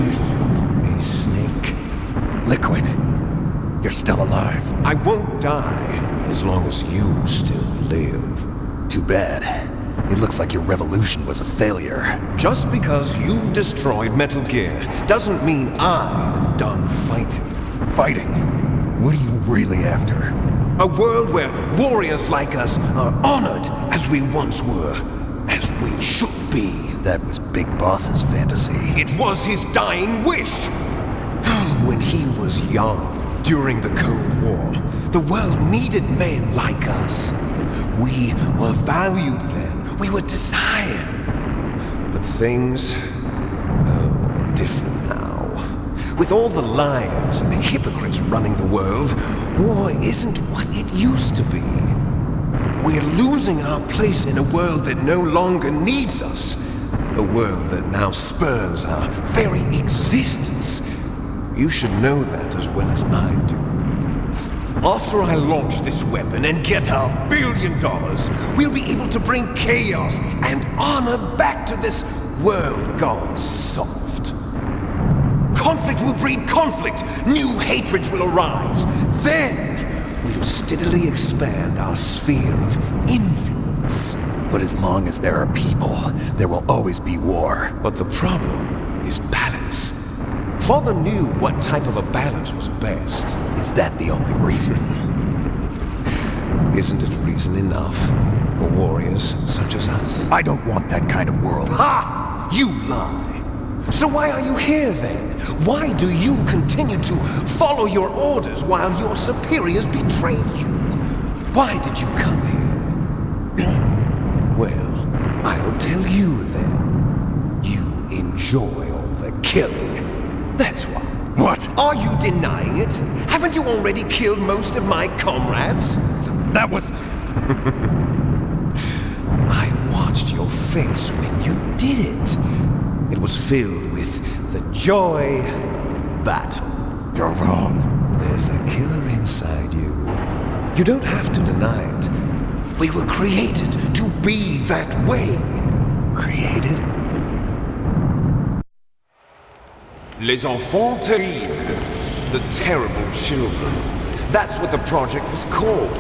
A snake. Liquid, you're still alive. I won't die as long as you still live. Too bad. It looks like your revolution was a failure. Just because you've destroyed Metal Gear doesn't mean I'm done fighting. Fighting? What are you really after? A world where warriors like us are honored as we once were, as we should be. That was Big Boss's fantasy. It was his dying wish. When he was young, during the Cold War, the world needed men like us. We were valued then. We were desired. But things are different now. With all the liars and hypocrites running the world, war isn't what it used to be. We're losing our place in a world that no longer needs us. A world that now spurns our very existence. You should know that as well as I do. After I launch this weapon and get our $1 billion, we'll be able to bring chaos and honor back to this world gone soft. Conflict will breed conflict. New hatreds will arise. Then we'll steadily expand our sphere of influence. But as long as there are people, there will always be war. But the problem is balance. Father knew what type of a balance was best. Is that the only reason? Isn't it reason enough for warriors such as us? I don't want that kind of world. Ha! You lie! So why are you here then? Why do you continue to follow your orders while your superiors betray you? Why did you come here? Well, I'll tell you then. You enjoy all the killing. That's why. What? Are you denying it? Haven't you already killed most of my comrades? That was... I watched your face when you did it. It was filled with the joy of battle. You're wrong. There's a killer inside you. You don't have to deny it. We were created to be that way. Created? Les enfants terribles. The terrible children. That's what the project was called.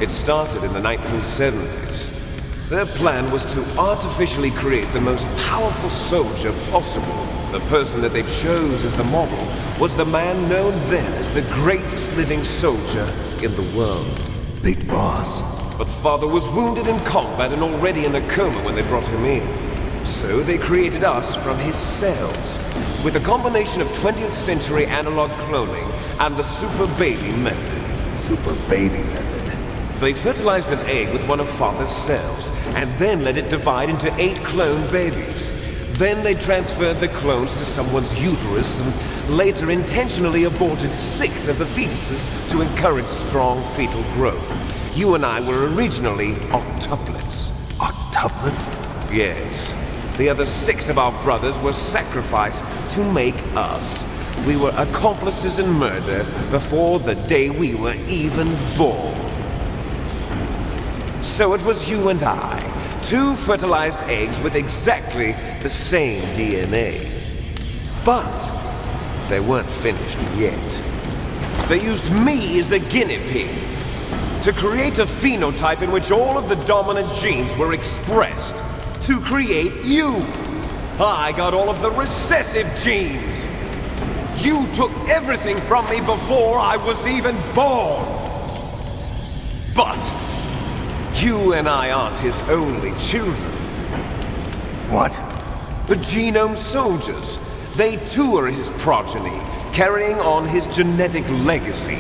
It started in the 1970s. Their plan was to artificially create the most powerful soldier possible. The person that they chose as the model was the man known then as the greatest living soldier in the world. Big Boss. But Father was wounded in combat and already in a coma when they brought him in. So they created us from his cells, with a combination of 20th century analog cloning and the super baby method. Super baby method. They fertilized an egg with one of Father's cells, and then let it divide into 8 clone babies. Then they transferred the clones to someone's uterus, and later intentionally aborted 6 of the fetuses to encourage strong fetal growth. You and I were originally octuplets. Octuplets? Yes. The other 6 of our brothers were sacrificed to make us. We were accomplices in murder before the day we were even born. So it was you and I, 2 fertilized eggs with exactly the same DNA. But they weren't finished yet. They used me as a guinea pig to create a phenotype in which all of the dominant genes were expressed. To create you. I got all of the recessive genes. You took everything from me before I was even born. But you and I aren't his only children. What? The Genome Soldiers. They too are his progeny, carrying on his genetic legacy.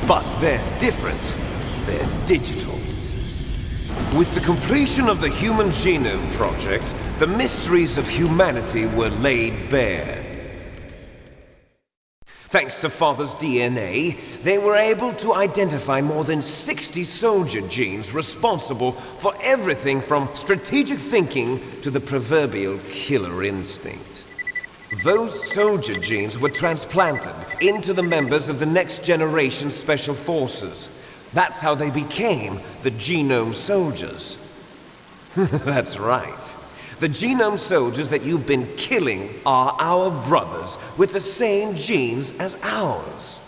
But they're different. They're digital. With the completion of the Human Genome Project, the mysteries of humanity were laid bare. Thanks to Father's DNA, they were able to identify more than 60 soldier genes responsible for everything from strategic thinking to the proverbial killer instinct. Those soldier genes were transplanted into the members of the next generation Special Forces. That's how they became the Genome Soldiers. That's right. The genome soldiers that you've been killing are our brothers with the same genes as ours.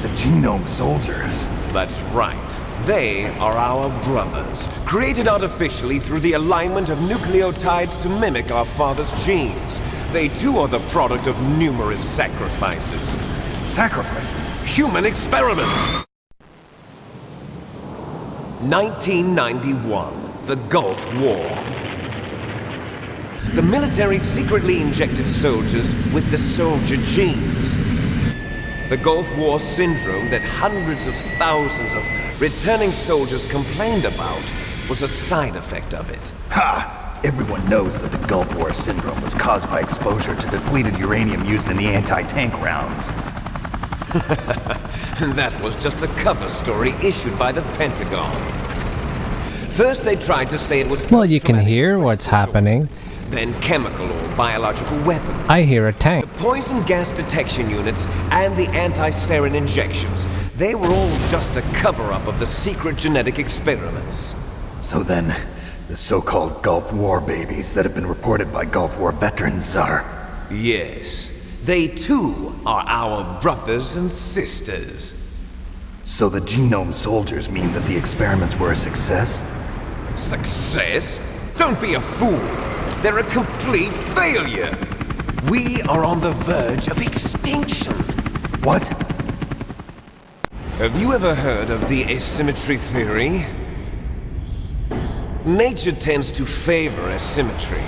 The genome soldiers? That's right. They are our brothers, created artificially through the alignment of nucleotides to mimic our father's genes. They too are the product of numerous sacrifices. Sacrifices? Human experiments! 1991, the Gulf War. The military secretly injected soldiers with the soldier genes. The Gulf War syndrome that hundreds of thousands of returning soldiers complained about was a side effect of it. Ha! Everyone knows that the Gulf War syndrome was caused by exposure to depleted uranium used in the anti-tank rounds. That was just a cover story issued by the Pentagon. First they tried to say it was Well, you can post-traumatic hear stress what's disorder, happening. then chemical or biological weapons. I hear a tank. Poison gas detection units and the anti-sarin injections. They were all just a cover-up of the secret genetic experiments. So then, the so-called Gulf War babies that have been reported by Gulf War veterans are... Yes, they too are our brothers and sisters. So the genome soldiers mean that the experiments were a success? Success? Don't be a fool. They're a complete failure. We are on the verge of extinction. What? Have you ever heard of the asymmetry theory? Nature tends to favor asymmetry.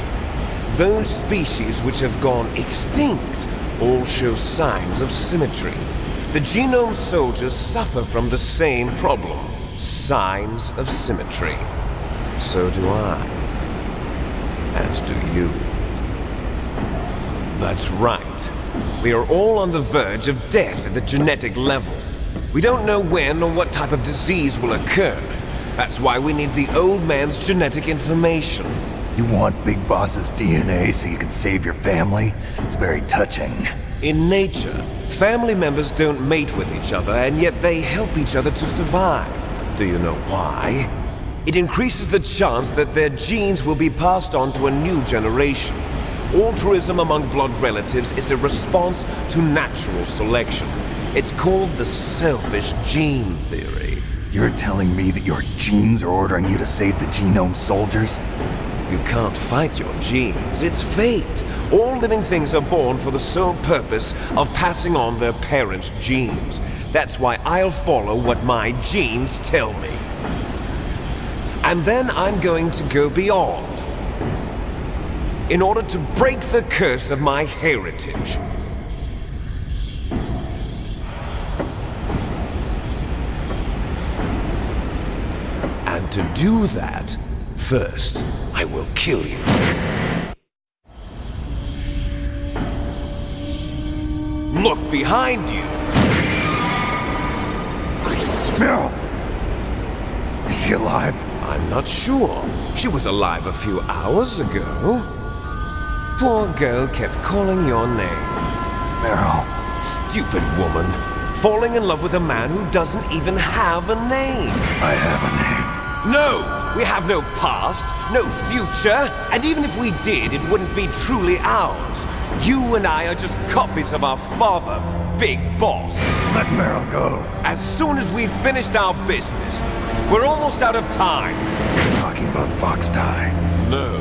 Those species which have gone extinct all show signs of symmetry. The genome soldiers suffer from the same problem, signs of symmetry. So do I. As do you. That's right. We are all on the verge of death at the genetic level. We don't know when or what type of disease will occur. That's why we need the old man's genetic information. You want Big Boss's DNA so you can save your family? It's very touching. In nature, family members don't mate with each other, and yet they help each other to survive. Do you know why? It increases the chance that their genes will be passed on to a new generation. Altruism among blood relatives is a response to natural selection. It's called the selfish gene theory. You're telling me that your genes are ordering you to save the genome soldiers? You can't fight your genes. It's fate. All living things are born for the sole purpose of passing on their parents' genes. That's why I'll follow what my genes tell me. And then I'm going to go beyond, in order to break the curse of my heritage. And to do that, first, I will kill you. Look behind you! Meryl! Is she alive? I'm not sure. She was alive a few hours ago. Poor girl kept calling your name. Meryl. Stupid woman. Falling in love with a man who doesn't even have a name. I have a name. No! We have no past, no future, and even if we did, it wouldn't be truly ours. You and I are just copies of our father, Big Boss. Let Meryl go. As soon as we've finished our business, we're almost out of time. You're talking about Fox Die. No.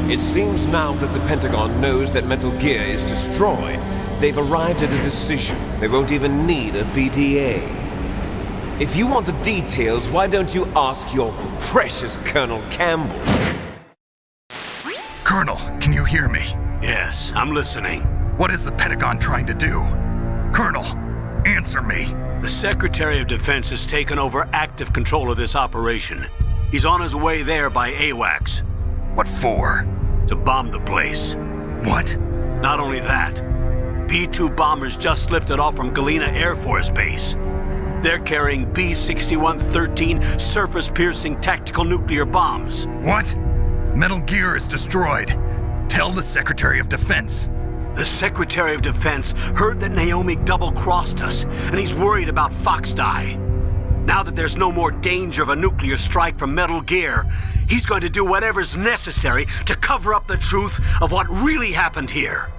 It seems now that the Pentagon knows that Metal Gear is destroyed. They've arrived at a decision. They won't even need a BDA. If you want the details, why don't you ask your precious Colonel Campbell? Colonel, can you hear me? Yes, I'm listening. What is the Pentagon trying to do? Colonel, answer me. The Secretary of Defense has taken over active control of this operation. He's on his way there by AWACS. What for? To bomb the place. What? Not only that, B-2 bombers just lifted off from Galena Air Force Base. They're carrying B-6113 surface-piercing tactical nuclear bombs. What? Metal Gear is destroyed. Tell the Secretary of Defense. The Secretary of Defense heard that Naomi double-crossed us, and he's worried about Fox Die. Now that there's no more danger of a nuclear strike from Metal Gear, he's going to do whatever's necessary to cover up the truth of what really happened here.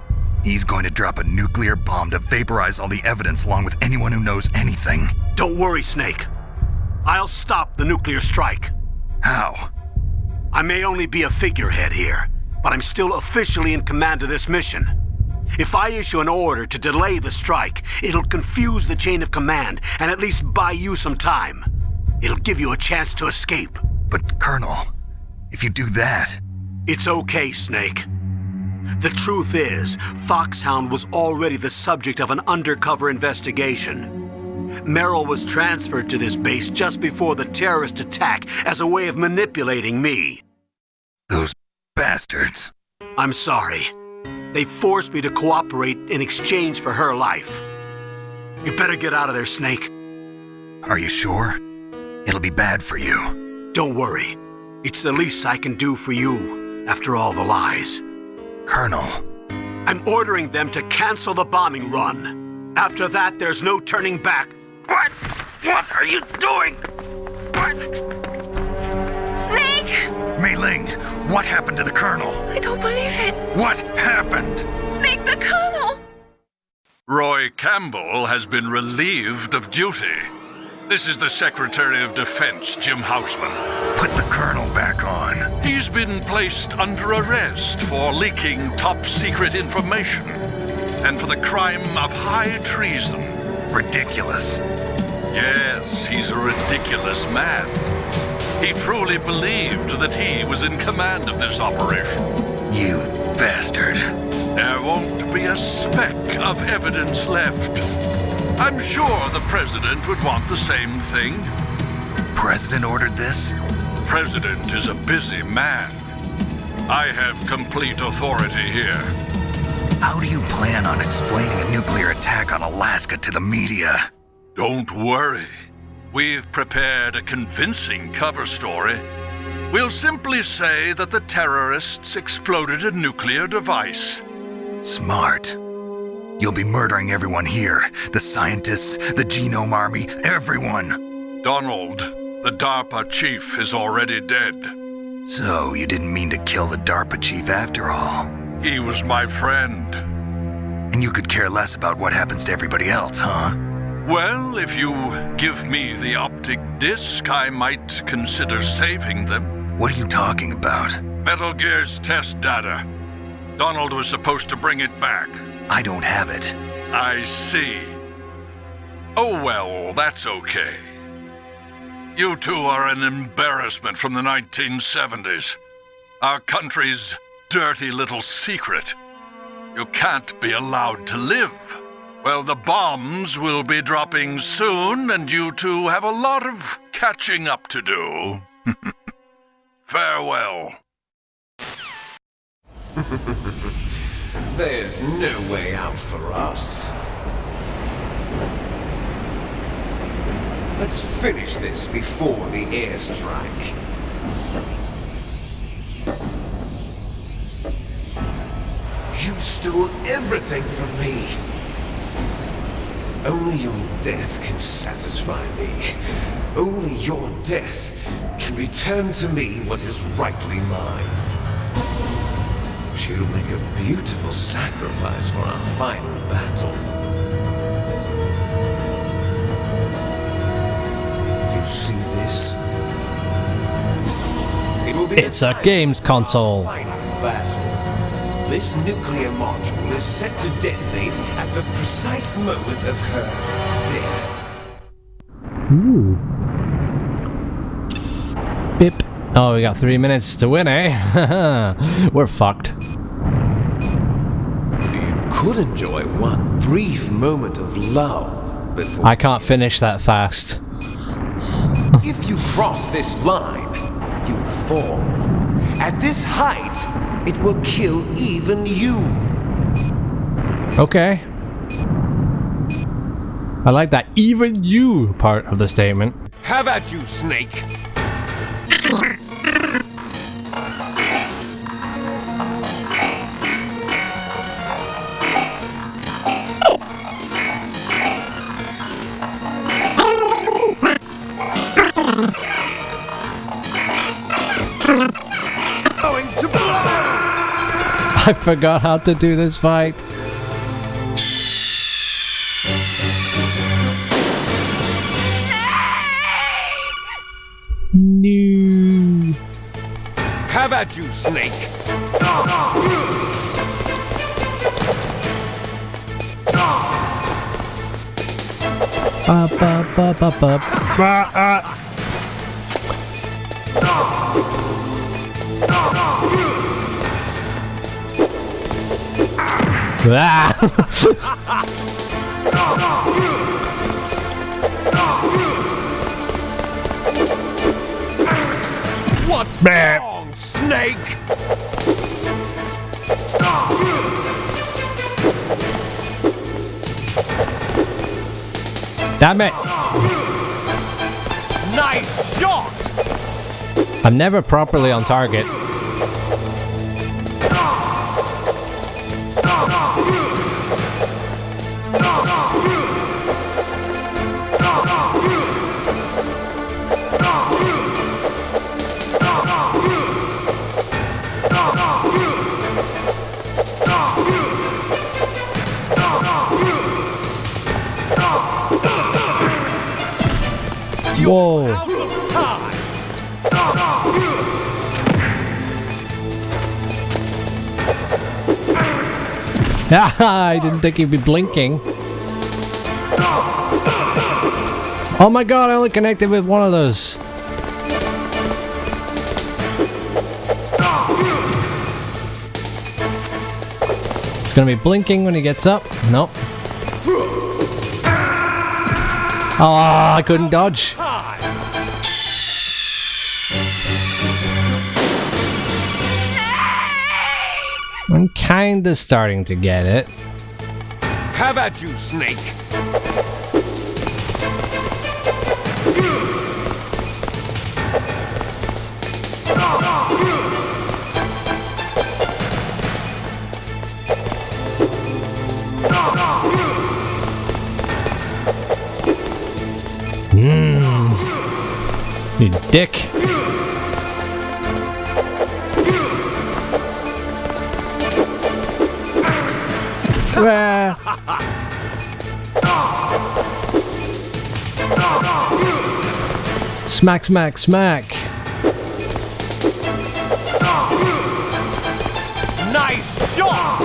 He's going to drop a nuclear bomb to vaporize all the evidence along with anyone who knows anything. Don't worry, Snake. I'll stop the nuclear strike. How? I may only be a figurehead here, but I'm still officially in command of this mission. If I issue an order to delay the strike, it'll confuse the chain of command and at least buy you some time. It'll give you a chance to escape. But, Colonel, if you do that... It's okay, Snake. The truth is, Foxhound was already the subject of an undercover investigation. Meryl was transferred to this base just before the terrorist attack as a way of manipulating me. Those bastards. I'm sorry. They forced me to cooperate in exchange for her life. You better get out of there, Snake. Are you sure? It'll be bad for you. Don't worry. It's the least I can do for you, after all the lies. Colonel. I'm ordering them to cancel the bombing run. After that, there's no turning back. What? What are you doing? What? Snake! Mei Ling, what happened to the Colonel? I don't believe it. What happened? Snake, the Colonel! Roy Campbell has been relieved of duty. This is the Secretary of Defense, Jim Houseman. Put the Colonel back on. He's been placed under arrest for leaking top-secret information and for the crime of high treason. Ridiculous. Yes, he's a ridiculous man. He truly believed that he was in command of this operation. You bastard. There won't be a speck of evidence left. I'm sure the President would want the same thing. President ordered this? The President is a busy man. I have complete authority here. How do you plan on explaining a nuclear attack on Alaska to the media? Don't worry. We've prepared a convincing cover story. We'll simply say that the terrorists exploded a nuclear device. Smart. You'll be murdering everyone here. The scientists, the Genome Army, everyone. Donald, the DARPA chief, is already dead. So you didn't mean to kill the DARPA chief after all. He was my friend. And you could care less about what happens to everybody else, huh? Well, if you give me the optic disc, I might consider saving them. What are you talking about? Metal Gear's test data. Donald was supposed to bring it back. I don't have it. I see. Oh well, that's okay. You two are an embarrassment from the 1970s. Our country's dirty little secret. You can't be allowed to live. Well, the bombs will be dropping soon, and you two have a lot of catching up to do. Farewell. There's no way out for us. Let's finish this before the airstrike. You stole everything from me. Only your death can satisfy me. Only your death can return to me what is rightly mine. She'll make a beautiful sacrifice for our final battle. Do you see this? It will be It's a games console. Final battle. This nuclear module is set to detonate at the precise moment of her death. Ooh. Bip. Oh, we got 3 minutes to win, eh? We're fucked. You could enjoy one brief moment of love before... I can't finish that fast. If you cross this line, you'll fall. At this height, it will kill even you. Okay. I like that even you part of the statement. How about you, Snake? to blow! I forgot how to do this fight. No. Have at you, Snake! Ba, ba, ba, ba, ba. Ah. What's wrong, Snake? Damn it! Nice shot! I'm never properly on target. Whoa. Out of time! I didn't think he'd be blinking. Oh my god, I only connected with one of those. He's gonna be blinking when he gets up. Nope. Oh, I couldn't dodge. I'm kinda starting to get it. Have at you, Snake! You dick. Smack, smack, smack. Nice shot!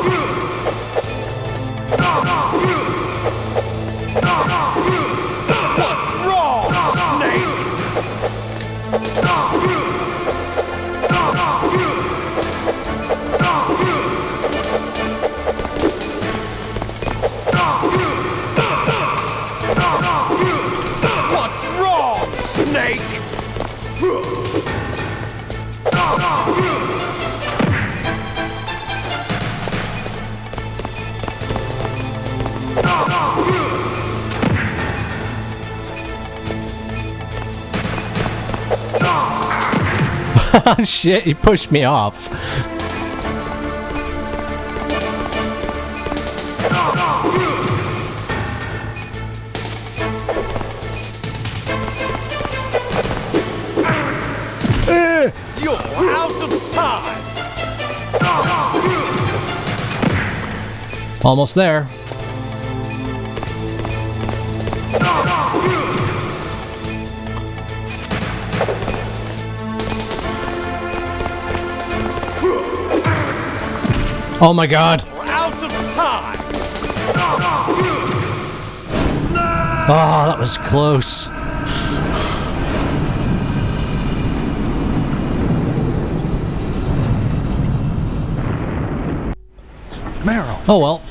What's wrong, Snake? What's wrong, Snake? Shit, he pushed me off. You're out of time! Almost there. Oh my god. We're out of time! Oh, that was close. Meryl! Oh well.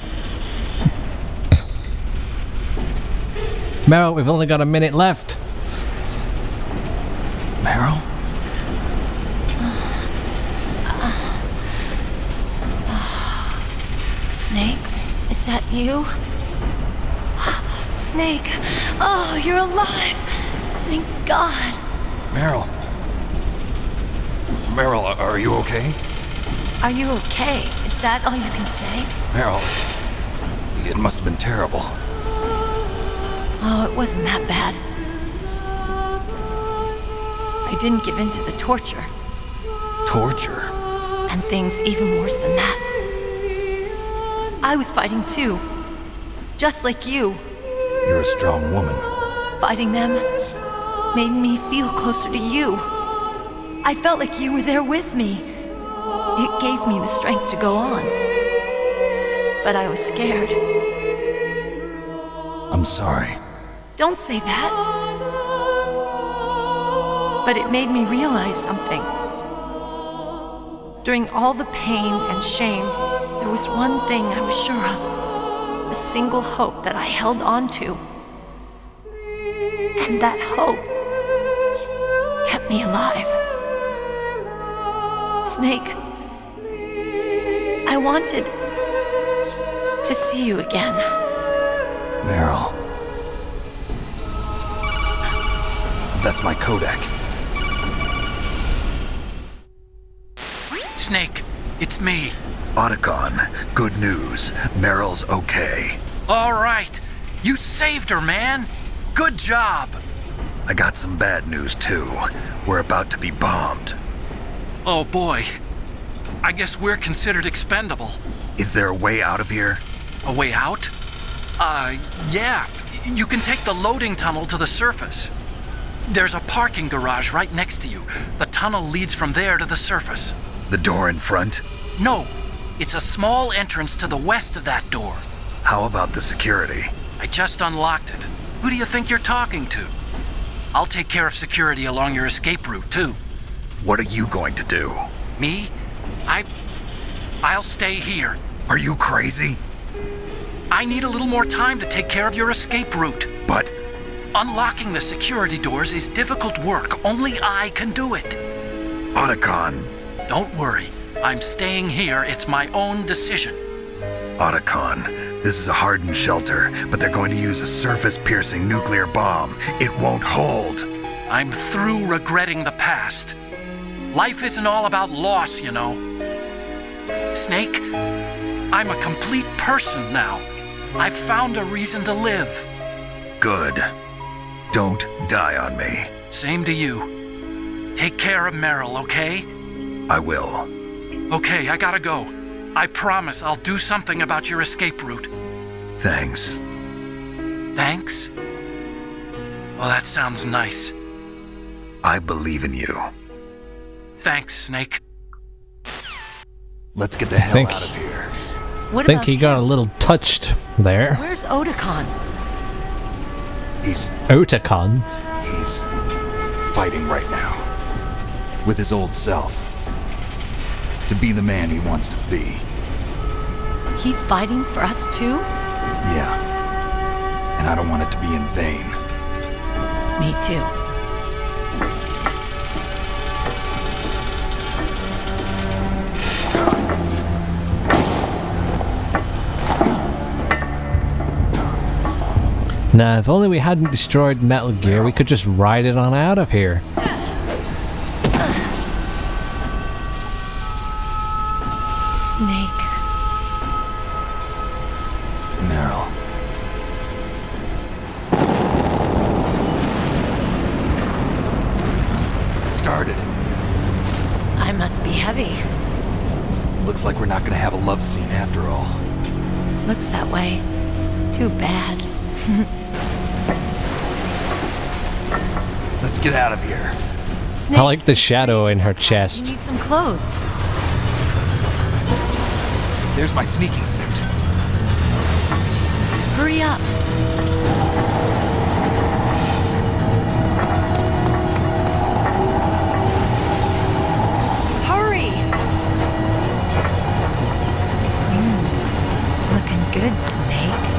Meryl, we've only got a minute left. Meryl? Snake, is that you? Snake, oh, you're alive! Thank God. Meryl? Meryl, are you okay? Are you okay? Is that all you can say? Meryl, it must have been terrible. Oh, it wasn't that bad. I didn't give in to the torture. Torture? And things even worse than that. I was fighting too. Just like you. You're a strong woman. Fighting them made me feel closer to you. I felt like you were there with me. It gave me the strength to go on. But I was scared. I'm sorry. Don't say that. But it made me realize something. During all the pain and shame, there was one thing I was sure of. A single hope that I held on to. And that hope kept me alive. Snake, I wanted to see you again. Meryl. That's my Kodak. Snake, it's me. Otacon, good news. Meryl's okay. All right. You saved her, man. Good job. I got some bad news, too. We're about to be bombed. Oh, boy. I guess we're considered expendable. Is there a way out of here? A way out? Yeah. You can take the loading tunnel to the surface. There's a parking garage right next to you. The tunnel leads from there to the surface. The door in front? No. It's a small entrance to the west of that door. How about the security? I just unlocked it. Who do you think you're talking to? I'll take care of security along your escape route, too. What are you going to do? Me? I'll stay here. Are you crazy? I need a little more time to take care of your escape route. But Unlocking the security doors is difficult work. Only I can do it. Otacon. Don't worry. I'm staying here. It's my own decision. Otacon, this is a hardened shelter, but they're going to use a surface-piercing nuclear bomb. It won't hold. I'm through regretting the past. Life isn't all about loss, you know. Snake, I'm a complete person now. I've found a reason to live. Good. Don't die on me. Same to you. Take care of Meryl, okay? I will. Okay, I gotta go. I promise I'll do something about your escape route. Thanks. Thanks? Well, that sounds nice. I believe in you. Thanks, Snake. Let's get the hell Think- out of here. What I think about he got a him? little touched there. Where's Otacon? He's Otacon. fighting right now. With his old self. To be the man he wants to be. He's fighting for us too? Yeah. And I don't want it to be in vain. Me too. Now, if only we hadn't destroyed Metal Gear, we could just ride it on out of here. Snake. Meryl. It started. I must be heavy. Looks like we're not gonna have a love scene after all. Looks that way. Too bad. Let's get out of here. Snake, I like the shadow in her you chest. need some clothes. There's my sneaking suit. Hurry up. Hurry! Looking good, Snake.